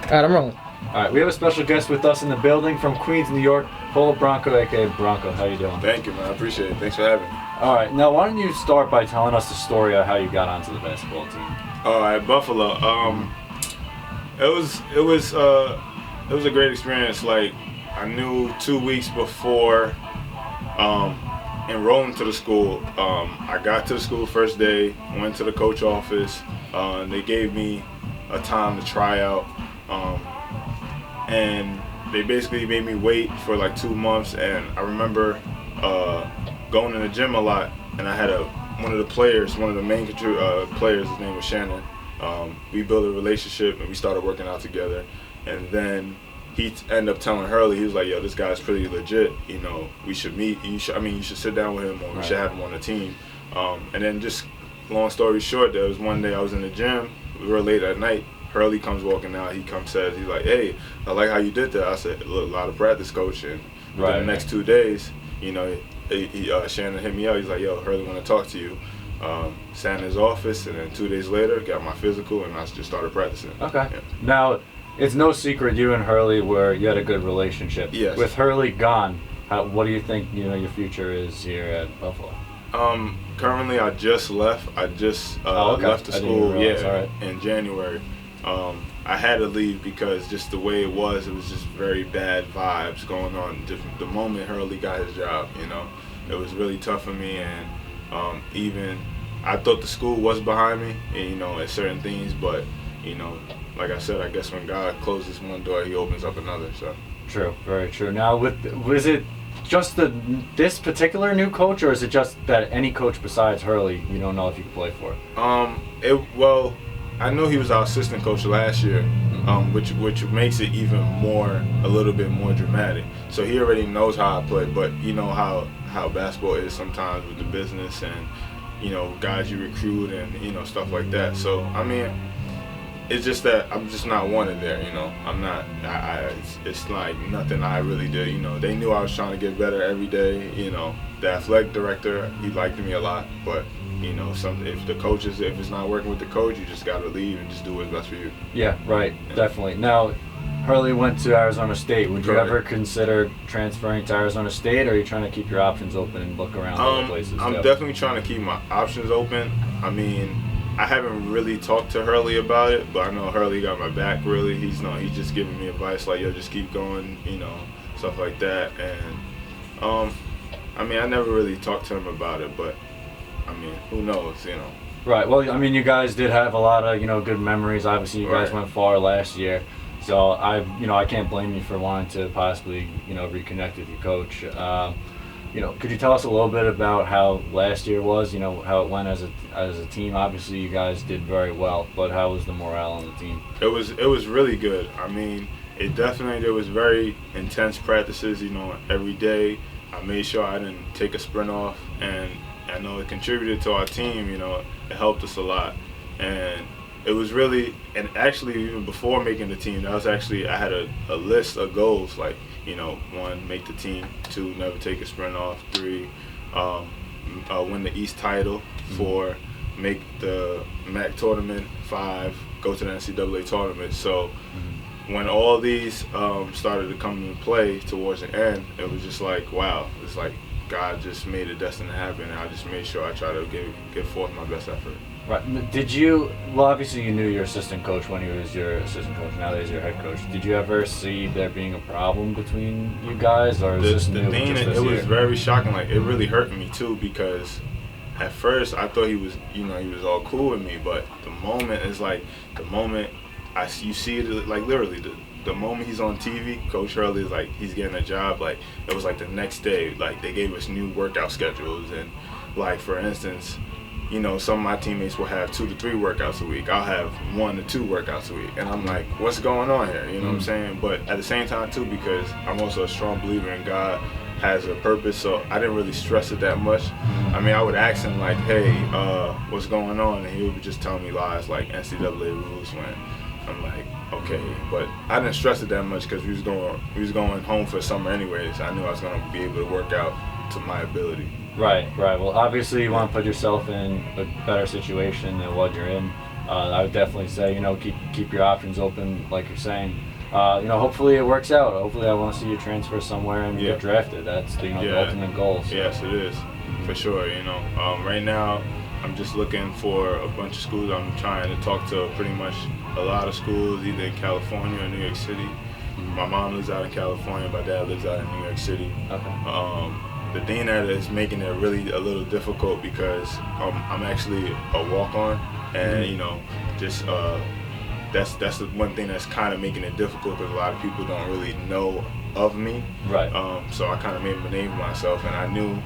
All right, I'm rolling. All right, we have a special guest with us in the building from Queens, New York, Branco, aka Branco. How you doing? Thank you, man. I appreciate it. Thanks for having me. All right, now why don't you start by telling us the story of how you got onto the basketball team? All right, Buffalo. It was a great experience. Like, I knew 2 weeks before enrolling to the school. I got to the school first day, went to the coach office. They gave me a time to try out. And they basically made me wait for like 2 months, and I remember going in the gym a lot, and I had one of the main players, his name was Shannon. We built a relationship and we started working out together, and then he ended up telling Hurley, he was like, yo, this guy's pretty legit, you know, we should meet, you should sit down with him, or we should have him on the team. And then just long story short, there was one day I was in the gym, we were late at night, Hurley comes walking out, says, he's like, hey, I like how you did that. I said, look, a lot of practice, coach. And within the next 2 days, you know, Shannon hit me up. He's like, yo, Hurley want to talk to you. Sat in his office, and then 2 days later, got my physical, and I just started practicing. Okay. Yeah. Now, it's no secret you and Hurley you had a good relationship. Yes. With Hurley gone, what do you think, you know, your future is here at Buffalo? Currently, I just left. I just left the school in January. I had to leave because just the way it was just very bad vibes going on. The moment Hurley got his job, you know, it was really tough for me, and even I thought the school was behind me, and, you know, at certain things, but, you know, like I said, I guess when God closes one door, He opens up another. So True, very true. Now, was it just this particular new coach, or is it just that any coach besides Hurley you don't know if you can play for? Well, I know he was our assistant coach last year, which makes it even a little bit more dramatic. So he already knows how I play, but you know how basketball is sometimes with the business and, you know, guys you recruit and, you know, stuff like that. So, I mean, it's just that I'm just not wanted there, you know. I'm not, it's like nothing I really did, you know. They knew I was trying to get better every day, you know. The athletic director, he liked me a lot, but, you know, if it's not working with the coach, you just got to leave and just do what's best for you. Yeah, right, definitely. Now, Hurley went to Arizona State. Would you ever consider transferring to Arizona State, or are you trying to keep your options open and look around other places? I'm definitely trying to keep my options open. I mean, I haven't really talked to Hurley about it, but I know Hurley got my back, really. He's just giving me advice like, yo, just keep going, you know, stuff like that. And, I mean, I never really talked to him about it, but, I mean, who knows, you know. Right. Well, I mean, you guys did have a lot of, you know, good memories. Obviously, you guys went far last year. So, I can't blame you for wanting to possibly, you know, reconnect with your coach. You know, could you tell us a little bit about how last year was, you know, how it went as a team? Obviously, you guys did very well, but how was the morale on the team? It was really good. I mean, there was very intense practices, you know, every day. I made sure I didn't take a sprint off, and I know it contributed to our team, you know, it helped us a lot. And it was really, and actually even before making the team, I had a list of goals, like, you know, 1, make the team, 2, never take a sprint off, 3, win the East title, 4, make the MAC tournament, 5, go to the NCAA tournament. So when all these started to come into play towards the end, it was just like, wow, it's like God just made it destined to happen, and I just made sure I try to give forth my best effort. Right. Well, obviously you knew your assistant coach when he was your assistant coach, now that he's your head coach. Did you ever see there being a problem between you guys, or is this new? It was very shocking. Like, it really hurt me too, because at first I thought he was all cool with me, but the moment you see it, like, literally the moment he's on TV, Coach Hurley is like, he's getting a job. Like, it was like the next day, like, they gave us new workout schedules, and, like, for instance, you know, some of my teammates will have 2 to 3 workouts a week. I'll have 1 to 2 workouts a week. And I'm like, what's going on here? You know what I'm saying? But at the same time, too, because I'm also a strong believer in God has a purpose, so I didn't really stress it that much. I mean, I would ask him, like, hey, what's going on? And he would just tell me lies, like NCAA rules, when I'm like, okay. But I didn't stress it that much because we was going home for summer anyways. I knew I was going to be able to work out to my ability. Right. Well, obviously you want to put yourself in a better situation than what you're in. I would definitely say, keep your options open, like you're saying. Hopefully it works out. Hopefully I want to see you transfer somewhere and get drafted. That's the ultimate goal. So. Yes, it is, for sure. Right now I'm just looking for a bunch of schools. I'm trying to talk to pretty much a lot of schools, either in California or New York City. My mom lives out in California. My dad lives out in New York City. Okay. The thing that is making it really a little difficult because I'm actually a walk-on, and that's the one thing that's kind of making it difficult because a lot of people don't really know of me. Right. So I kind of made a name for myself, and I knew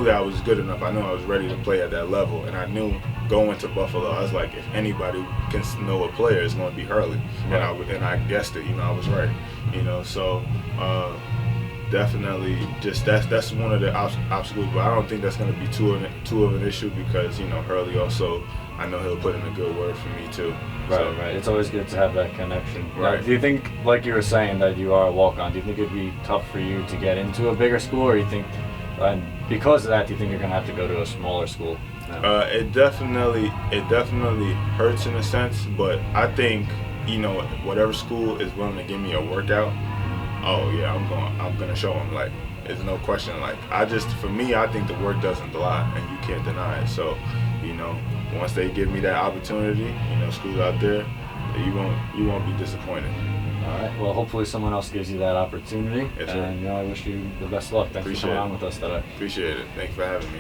that I was good enough. I knew I was ready to play at that level, and I knew going to Buffalo, I was like, if anybody can know a player, it's going to be Hurley. Right. And I guessed it. I was right. So. Definitely, just that's one of the obstacles, but I don't think that's going to be too of an issue because Hurley also, I know he'll put in a good word for me too. Right. It's always good to have that connection. Right. Now, do you think, like you were saying, that you are a walk-on? Do you think it'd be tough for you to get into a bigger school, or you think, and because of that, do you think you're going to have to go to a smaller school? No. It definitely hurts in a sense, but I think whatever school is willing to give me a workout. Oh yeah, I'm gonna show them. Like, there's no question. Like, for me, I think the work doesn't lie, and you can't deny it. So, once they give me that opportunity, schools out there, you won't be disappointed. All right. Well, hopefully someone else gives you that opportunity. Yes, sir. And I wish you the best of luck. Thanks for coming on with us today. Appreciate it. Thanks for having me.